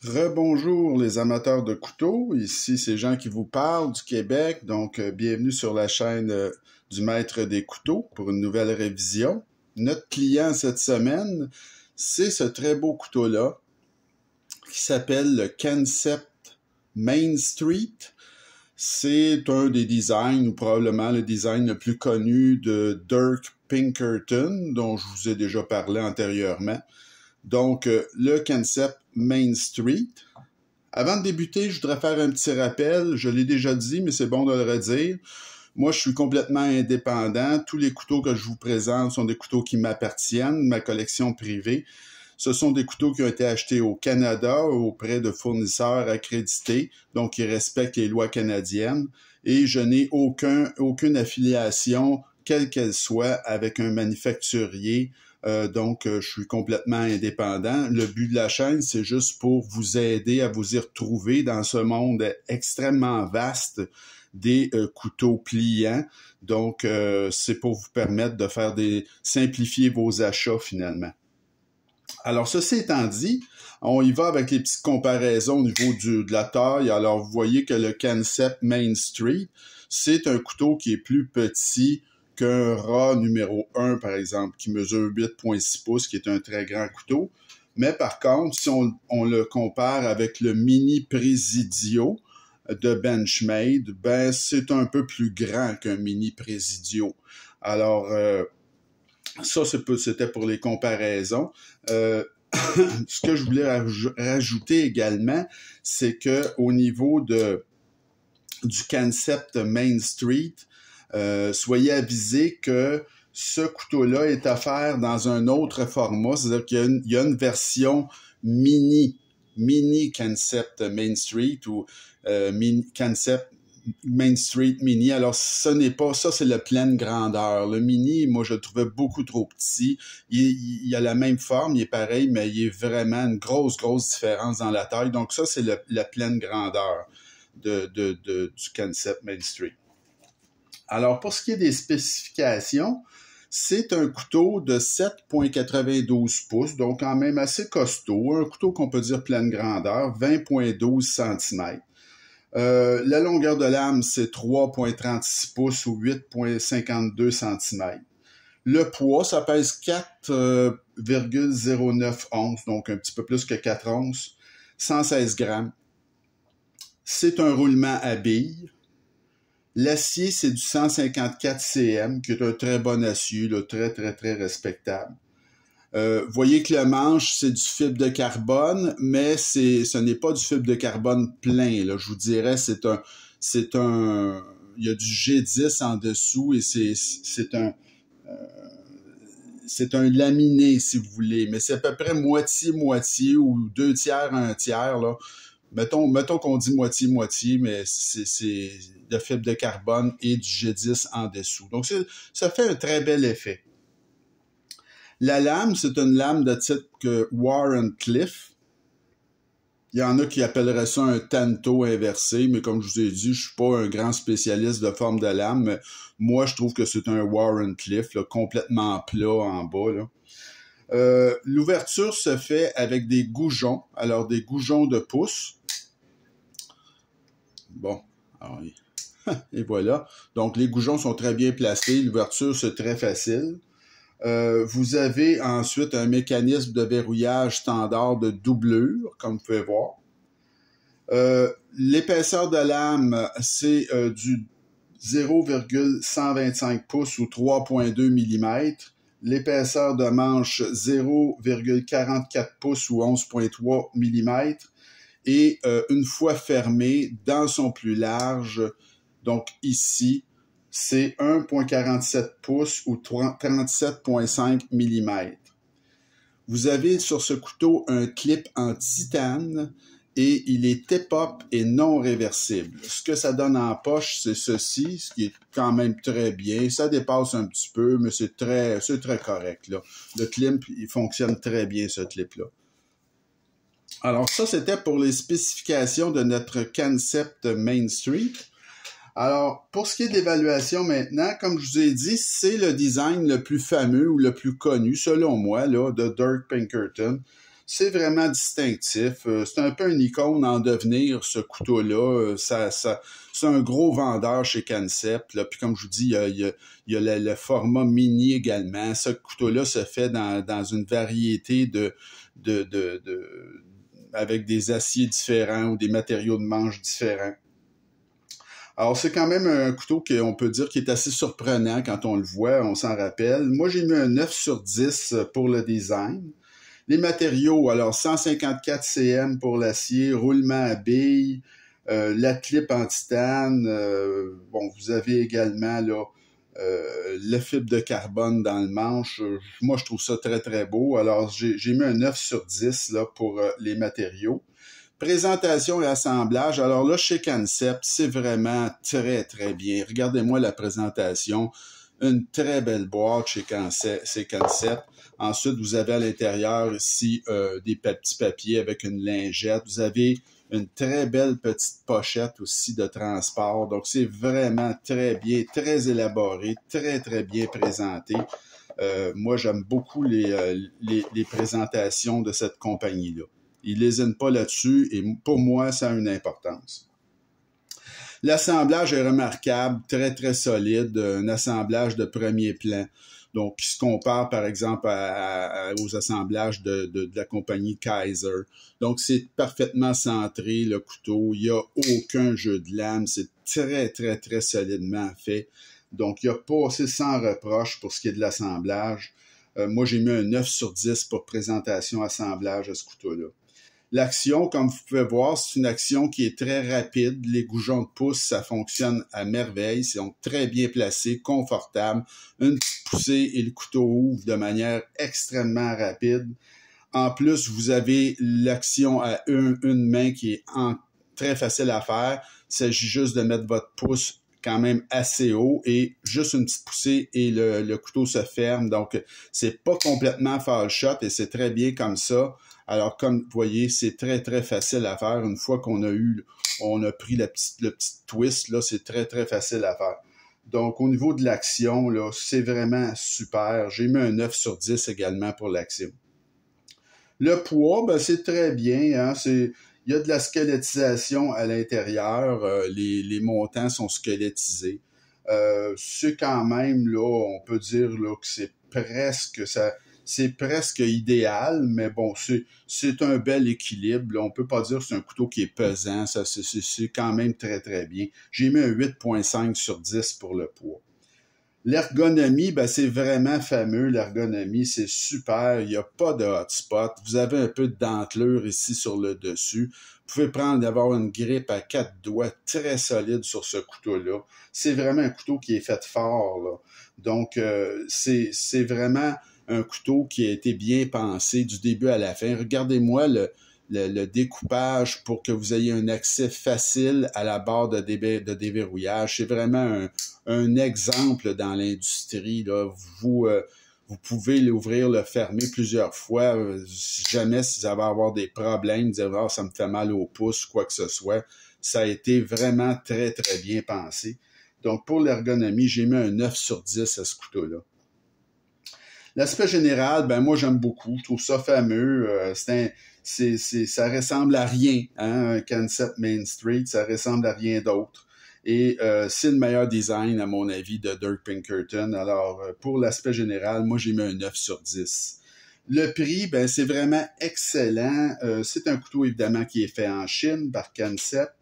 Rebonjour les amateurs de couteaux, ici c'est Jean qui vous parle du Québec, donc bienvenue sur la chaîne du Maître des couteaux pour une nouvelle révision. Notre client cette semaine, c'est ce très beau couteau-là qui s'appelle le Kansept Main Street. C'est un des designs, ou probablement le design le plus connu de Dirk Pinkerton, dont je vous ai déjà parlé antérieurement. Donc, le Kansept Main Street. Avant de débuter, je voudrais faire un petit rappel. Je l'ai déjà dit, mais c'est bon de le redire. Moi, je suis complètement indépendant. Tous les couteaux que je vous présente sont des couteaux qui m'appartiennent, ma collection privée. Ce sont des couteaux qui ont été achetés au Canada auprès de fournisseurs accrédités, donc qui respectent les lois canadiennes. Et je n'ai aucune affiliation, quelle qu'elle soit, avec un manufacturier. Donc, je suis complètement indépendant. Le but de la chaîne, c'est juste pour vous aider à vous y retrouver dans ce monde extrêmement vaste des couteaux pliants. Donc, c'est pour vous permettre de simplifier vos achats finalement. Alors, ceci étant dit, on y va avec les petites comparaisons au niveau de la taille. Alors, vous voyez que le Kansept Main Street, c'est un couteau qui est plus petit qu'un rat numéro 1, par exemple, qui mesure 8,6 pouces, qui est un très grand couteau. Mais par contre, si on le compare avec le Mini Presidio de Benchmade, ben c'est un peu plus grand qu'un Mini Presidio. Alors, ça, c'était pour les comparaisons. Ce que je voulais rajouter également, c'est que au niveau du Kansept Main Street, soyez avisés que ce couteau-là est offert dans un autre format, c'est-à-dire qu'il y a une version mini Kansept Main Street ou Kansept Main Street Mini. Alors, ce n'est pas ça, c'est la pleine grandeur. Le Mini, moi, je le trouvais beaucoup trop petit. Il a la même forme, il est pareil, mais il y a vraiment une grosse différence dans la taille. Donc, ça, c'est la pleine grandeur du Kansept Main Street. Alors, pour ce qui est des spécifications, c'est un couteau de 7,92 pouces, donc quand même assez costaud. Un couteau qu'on peut dire pleine grandeur, 20,12 cm. La longueur de lame, c'est 3,36 pouces ou 8,52 cm. Le poids, ça pèse 4,09 onces, donc un petit peu plus que 4 onces, 116 grammes. C'est un roulement à billes. L'acier, c'est du 154 cm, qui est un très bon acier, là, très respectable. Voyez que le manche, c'est du fibre de carbone, mais ce n'est pas du fibre de carbone plein. Là. Je vous dirais, il y a du G10 en dessous et c'est un laminé, si vous voulez, mais c'est à peu près moitié-moitié ou 2 tiers, 1 tiers, là. Mettons qu'on dit moitié-moitié, mais c'est de fibre de carbone et du G10 en dessous. Donc, ça fait un très bel effet. La lame, c'est une lame de type Wharncliffe. Il y en a qui appelleraient ça un tanto inversé, mais comme je vous ai dit, je suis pas un grand spécialiste de forme de lame, mais moi, je trouve que c'est un Wharncliffe, là, complètement plat en bas, là. L'ouverture se fait avec des goujons, alors des goujons de pouce. Bon, alors, et voilà. Donc, les goujons sont très bien placés, l'ouverture, c'est très facile. Vous avez ensuite un mécanisme de verrouillage standard de doublure, comme vous pouvez voir. L'épaisseur de lame, c'est du 0,125 pouces ou 3,2 mm. L'épaisseur de manche, 0,44 pouces ou 11,3 mm. Et une fois fermé, dans son plus large, donc ici, c'est 1,47 pouces ou 37,5 mm. Vous avez sur ce couteau un clip en titane et il est tip-up et non réversible. Ce que ça donne en poche, c'est ceci, ce qui est quand même très bien. Ça dépasse un petit peu, mais c'est très correct, là. Le clip, il fonctionne très bien, ce clip-là. Alors ça, c'était pour les spécifications de notre Kansept Main Street. Alors, pour ce qui est de l'évaluation maintenant, comme je vous ai dit, c'est le design le plus fameux ou le plus connu, selon moi, là, de Dirk Pinkerton. C'est vraiment distinctif. C'est un peu une icône en devenir, ce couteau-là. C'est un gros vendeur chez Concept. Là. Puis comme je vous dis, il y a le format mini également. Ce couteau-là se fait dans une variété avec des aciers différents ou des matériaux de manche différents. Alors, c'est quand même un couteau qu'on peut dire qui est assez surprenant quand on le voit, on s'en rappelle. Moi, j'ai mis un 9 sur 10 pour le design. Les matériaux, alors 154 cm pour l'acier, roulement à billes, la clip en titane. Bon, vous avez également là le fibre de carbone dans le manche. Moi, je trouve ça très, très beau. Alors, j'ai mis un 9 sur 10 là, pour les matériaux. Présentation et assemblage. Alors là, chez Concept, c'est vraiment très, très bien. Regardez-moi la présentation. Une très belle boîte chez Concept. Ensuite, vous avez à l'intérieur ici des petits papiers avec une lingette. Vous avez une très belle petite pochette aussi de transport. Donc, c'est vraiment très bien, très élaboré, très, très bien présenté. Moi, j'aime beaucoup les présentations de cette compagnie-là. Ils lésinent pas là-dessus et pour moi, ça a une importance. L'assemblage est remarquable, très, très solide, un assemblage de premier plan. Donc, qui se compare, par exemple, aux assemblages de la compagnie Kaiser. Donc, c'est parfaitement centré, le couteau. Il n'y a aucun jeu de lame. C'est très, très, très solidement fait. Donc, il n'y a pas assez sans reproche pour ce qui est de l'assemblage. Moi, j'ai mis un 9 sur 10 pour présentation assemblage à ce couteau-là. L'action, comme vous pouvez voir, c'est une action qui est très rapide. Les goujons de pouce, ça fonctionne à merveille. C'est donc très bien placé, confortable. Une petite poussée et le couteau ouvre de manière extrêmement rapide. En plus, vous avez l'action à une main qui est très facile à faire. Il s'agit juste de mettre votre pouce quand même assez haut et juste une petite poussée et le couteau se ferme. Donc, c'est pas complètement fall shot et c'est très bien comme ça. Alors, comme vous voyez, c'est très, très facile à faire. Une fois qu'on a pris le petit twist, là, c'est très, très facile à faire. Donc, au niveau de l'action, là, c'est vraiment super. J'ai mis un 9 sur 10 également pour l'action. Le poids, ben, c'est très bien, hein. Il y a de la squelettisation à l'intérieur. Les montants sont squelettisés. C'est quand même, là, on peut dire là, que c'est presque idéal, mais bon, c'est un bel équilibre. Là. On peut pas dire que c'est un couteau qui est pesant. C'est quand même très, très bien. J'ai mis un 8.5 sur 10 pour le poids. L'ergonomie, ben, c'est vraiment fameux. L'ergonomie, c'est super. Il n'y a pas de hotspot. Vous avez un peu de dentelure ici sur le dessus. Vous pouvez avoir une grippe à 4 doigts très solide sur ce couteau-là. C'est vraiment un couteau qui est fait fort, là. Donc, c'est vraiment un couteau qui a été bien pensé du début à la fin. Regardez-moi le découpage pour que vous ayez un accès facile à la barre de déverrouillage. C'est vraiment un exemple dans l'industrie. Là. Vous pouvez l'ouvrir, le fermer plusieurs fois. Jamais si vous allez avoir des problèmes, dire « Ah, ça me fait mal au pouce » quoi que ce soit. Ça a été vraiment très, très bien pensé. Donc, pour l'ergonomie, j'ai mis un 9 sur 10 à ce couteau-là. L'aspect général, ben moi j'aime beaucoup, je trouve ça fameux. Ça ressemble à rien, hein, un Concept Main Street, ça ressemble à rien d'autre. Et c'est le meilleur design, à mon avis, de Dirk Pinkerton. Alors, pour l'aspect général, moi j'ai mis un 9 sur 10. Le prix, ben c'est vraiment excellent. C'est un couteau, évidemment, qui est fait en Chine par Concept.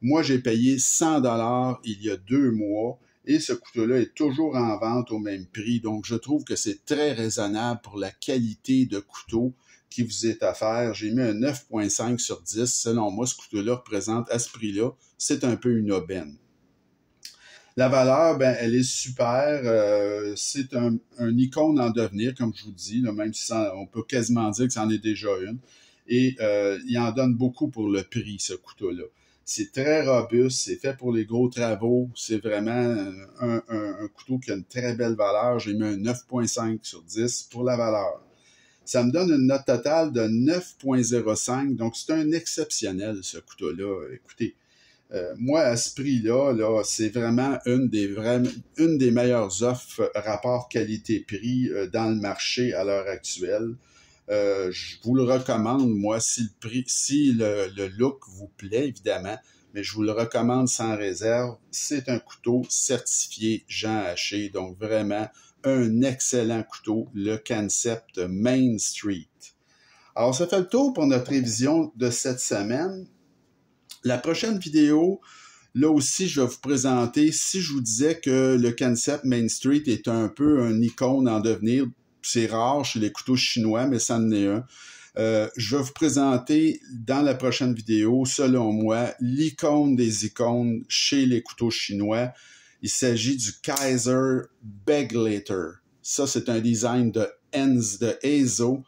Moi, j'ai payé 100 $ il y a 2 mois. Et ce couteau-là est toujours en vente au même prix. Donc, je trouve que c'est très raisonnable pour la qualité de couteau qui vous est offert. J'ai mis un 9.5 sur 10. Selon moi, ce couteau-là représente, à ce prix-là, c'est un peu une aubaine. La valeur, ben, elle est super. C'est un icône en devenir, comme je vous dis, là, même si on peut quasiment dire que c'en est déjà une. Et il en donne beaucoup pour le prix, ce couteau-là. C'est très robuste, c'est fait pour les gros travaux. C'est vraiment un couteau qui a une très belle valeur. J'ai mis un 9.5 sur 10 pour la valeur. Ça me donne une note totale de 9.05. Donc, c'est un exceptionnel, ce couteau-là. Écoutez, moi, à ce prix-là, là, c'est vraiment une des meilleures offres rapport qualité-prix dans le marché à l'heure actuelle. Je vous le recommande, moi, si le look vous plaît, évidemment, mais je vous le recommande sans réserve. C'est un couteau certifié Jean Haché, donc vraiment un excellent couteau, le Kansept Main Street. Alors, ça fait le tour pour notre révision de cette semaine. La prochaine vidéo, là aussi, je vais vous présenter, si je vous disais que le Kansept Main Street est un peu un icône en devenir, c'est rare chez les couteaux chinois, mais ça en est un. Je vais vous présenter dans la prochaine vidéo, selon moi, l'icône des icônes chez les couteaux chinois. Il s'agit du Kaiser Begleiter. Ça, c'est un design de Eizo.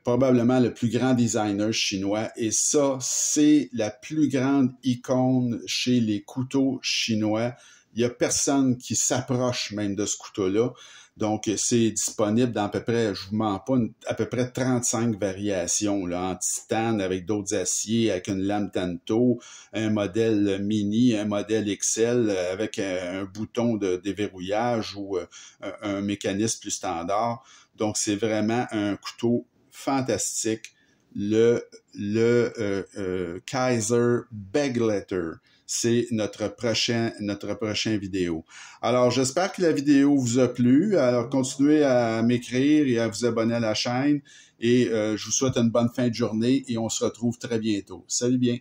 Probablement le plus grand designer chinois. Et ça, c'est la plus grande icône chez les couteaux chinois. Il n'y a personne qui s'approche même de ce couteau-là. Donc, c'est disponible dans à peu près, je vous mens pas, à peu près 35 variations, là, en titane, avec d'autres aciers, avec une lame Tanto, un modèle mini, un modèle XL, avec un bouton de déverrouillage ou un mécanisme plus standard. Donc, c'est vraiment un couteau fantastique, le Kaiser Begleiter. C'est notre prochain vidéo. Alors, j'espère que la vidéo vous a plu. Alors, continuez à m'écrire et à vous abonner à la chaîne. Et je vous souhaite une bonne fin de journée et on se retrouve très bientôt. Salut bien!